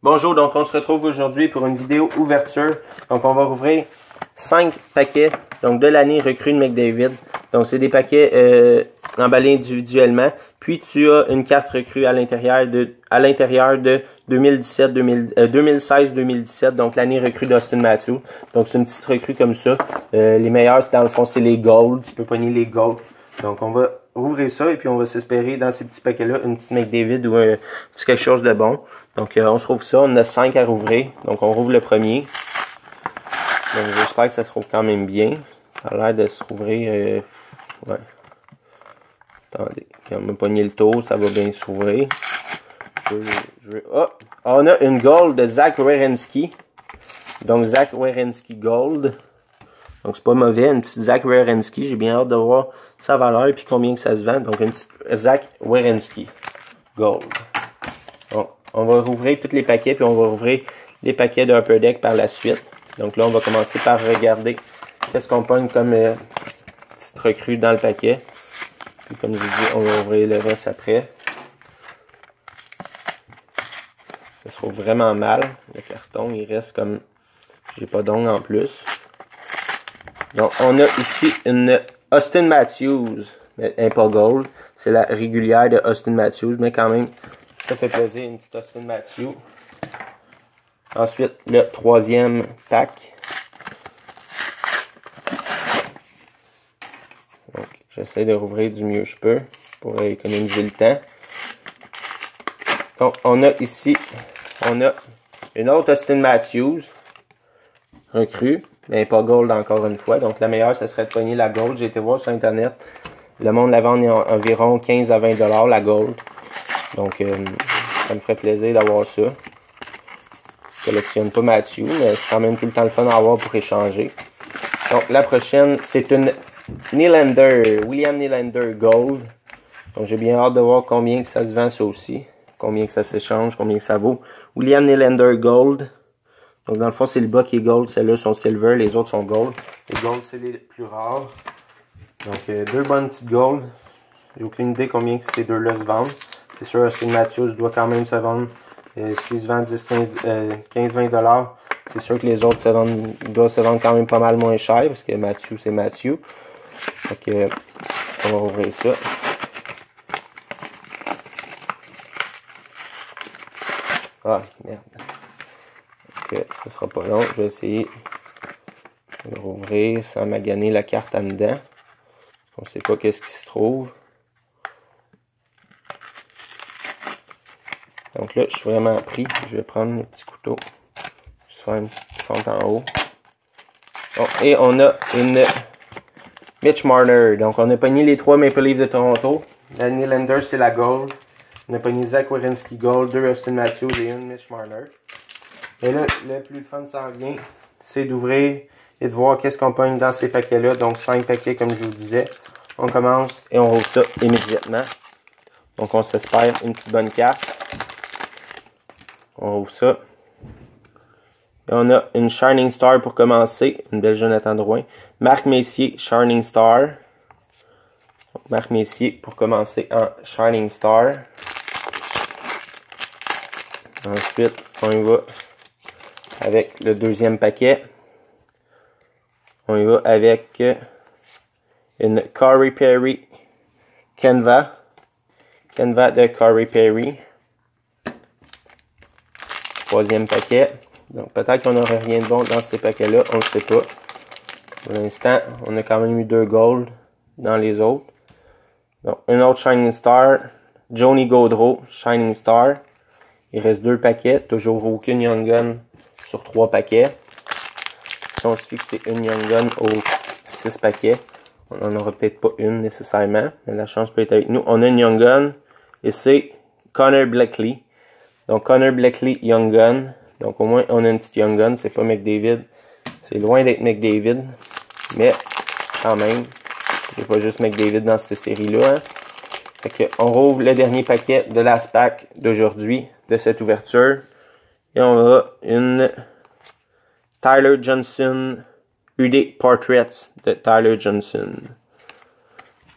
Bonjour, donc on se retrouve aujourd'hui pour une vidéo ouverture. Donc on va rouvrir 5 paquets donc de l'année recrue de McDavid. Donc c'est des paquets emballés individuellement. Puis tu as une carte recrue à l'intérieur de 2016-2017, donc l'année recrue d'Austin Matthews. Donc c'est une petite recrue comme ça. Les meilleurs, dans le fond, c'est les Gold. Tu peux pogner les Gold. Donc on va rouvrir ça et puis on va s'espérer dans ces petits paquets-là une petite McDavid ou un petit quelque chose de bon. Donc on se rouvre ça, on a 5 à rouvrir. Donc on rouvre le premier. Donc j'espère que ça se rouvre quand même bien. Ça a l'air de se rouvrir. Ouais. Attendez, quand on m'a pogné le tour, ça va bien s'ouvrir. Oh! On a une Gold de Zach Werenski. Donc Zach Werenski Gold. Donc c'est pas mauvais, une petite Zach Werenski. J'ai bien hâte de voir sa valeur et puis combien que ça se vend. Donc une petite Zach Werenski Gold. Donc on va rouvrir tous les paquets puis on va rouvrir les paquets de Upper Deck par la suite. Donc là on va commencer par regarder qu'est-ce qu'on pogne comme petite recrue dans le paquet. Puis comme je vous dis, on va ouvrir le reste après. Ça se trouve vraiment mal. Le carton, il reste comme... J'ai pas d'ongles en plus. Donc, on a ici une Austin Matthews. Mais pas gold. C'est la régulière de Austin Matthews. Mais quand même, ça fait plaisir, une petite Austin Matthews. Ensuite, le troisième pack. Donc, j'essaie de rouvrir du mieux que je peux pour économiser le temps. Donc, on a ici, on a une autre Austin Matthews recrue, mais pas gold encore une fois. Donc, la meilleure, ça serait de pogner la gold. J'ai été voir sur Internet. Le monde la vend environ 15 à 20 $, la gold. Donc, ça me ferait plaisir d'avoir ça. Je collectionne pas Matthews, mais c'est quand même tout le temps le fun à avoir pour échanger. Donc, la prochaine, c'est une William Nylander Gold. Donc, j'ai bien hâte de voir combien que ça se vend, ça aussi. Combien que ça s'échange, combien que ça vaut. William Nylander Gold. Donc, dans le fond, c'est le bas qui est gold. Celles-là sont silver, les autres sont gold. Les gold, c'est les plus rares. Donc, deux bonnes petites gold. J'ai aucune idée combien que ces deux-là se vendent. C'est sûr, Austin Matthews doit quand même se vendre. S'il se vend 15-20 $, c'est sûr que les autres doivent se vendre quand même pas mal moins cher. Parce que Matthews, c'est Matthews. Donc, on va ouvrir ça. Ah, merde. Ok, ce sera pas long. Je vais essayer de rouvrir sans maganer la carte en dedans. On ne sait pas qu'est-ce qui se trouve. Donc là, je suis vraiment pris. Je vais prendre le petit couteau. Je vais faire une petite fente en haut. Bon, et on a une Mitch Marner. Donc on a pogné les 3 Maple Leafs de Toronto. La Nylander, c'est la Gold. On a pogné Zach Werenski Gold, 2 Austin Matthews et une Mitch Marner. Et là, le plus fun s'en vient, c'est d'ouvrir et de voir qu'est-ce qu'on pogne dans ces paquets-là. Donc 5 paquets comme je vous disais. On commence et on roule ça immédiatement. Donc on s'espère une petite bonne carte. On roule ça. Et on a une Shining Star pour commencer. Une belle Jonathan Drouin. Marc Messier, Shining Star. Donc, Marc Messier pour commencer en Shining Star. Ensuite, on y va avec le deuxième paquet. On y va avec une Corey Perry Canva. Canva de Corey Perry. Troisième paquet. Donc peut-être qu'on n'aurait rien de bon dans ces paquets-là. On ne sait pas. Pour l'instant, on a quand même eu 2 gold dans les autres. Donc une autre Shining Star. Johnny Gaudreau, Shining Star. Il reste 2 paquets. Toujours aucune Young Gun sur 3 paquets. Si on se fixe une Young Gun aux 6 paquets, on n'en aura peut-être pas une nécessairement. Mais la chance peut être avec nous. On a une Young Gun. Et c'est Connor Blackley. Donc Connor Blackley Young Gun. Donc au moins on a une petite Young Gun. C'est pas McDavid. C'est loin d'être McDavid. Mais quand même, il n'y a pas juste McDavid dans cette série-là. Hein. Fait que on rouvre le dernier paquet de last pack d'aujourd'hui, de cette ouverture. Et on a une Tyler Johnson UD Portraits de Tyler Johnson.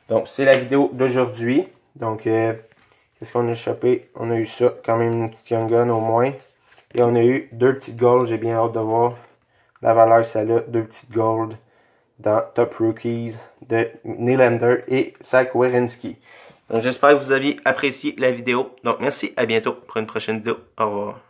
Donc c'est la vidéo d'aujourd'hui. Donc qu'est-ce qu'on a échappé? On a eu ça, quand même une petite Young Gun au moins. Et on a eu 2 petites gold. J'ai bien hâte de voir la valeur que ça a. 2 petites gold dans Top Rookies de Nylander et Zach Werenski. Donc j'espère que vous avez apprécié la vidéo. Donc merci, à bientôt pour une prochaine vidéo. Au revoir.